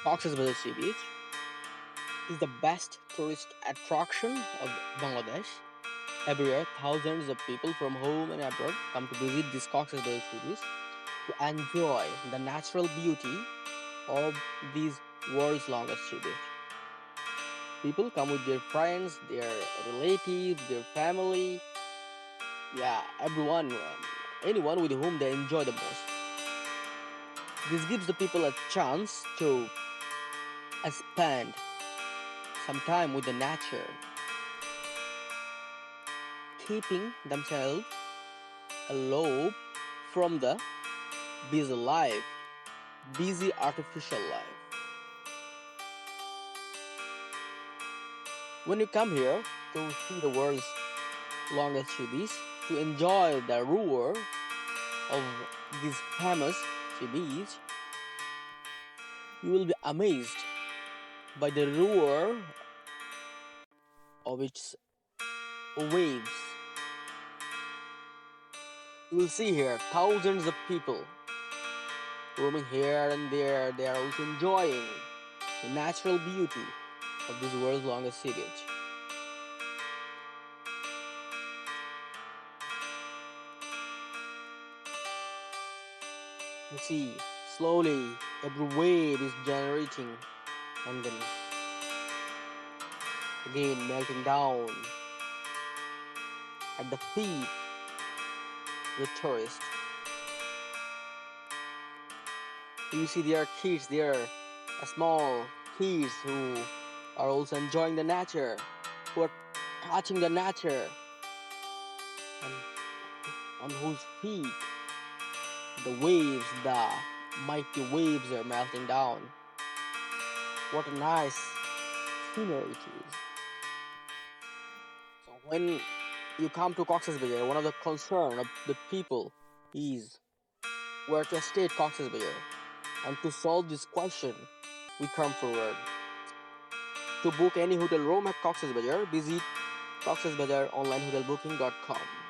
Cox's Bazar Sea Beach is the best tourist attraction of Bangladesh. Every year, thousands of people from home and abroad come to visit this Cox's Bazar Sea Beach to enjoy the natural beauty of this world's longest sea beach. People come with their friends, their relatives, their family, yeah, everyone, anyone with whom they enjoy the most. This gives the people a chance to spend some time with the nature, keeping themselves aloof from the busy life, busy artificial life. When you come here to see the world's longest sea beach, to enjoy the roar of this famous sea beach, you will be amazed by the roar of its waves. You will see here thousands of people roaming here and there. They are also enjoying the natural beauty of this world's longest sea beach. You see, slowly every wave is generating and then again melting down at the feet of the tourist. You see, there are kids there, small kids who are also enjoying the nature, who are touching the nature, and on whose feet the mighty waves are melting down. What a nice scenery it is. So when you come to Cox's Bazar, one of the concern of the people is where to stay at Cox's Bazar. And to solve this question, we come forward. To book any hotel room at Cox's Bazar, visit coxsbazaronlinehotelbooking.com.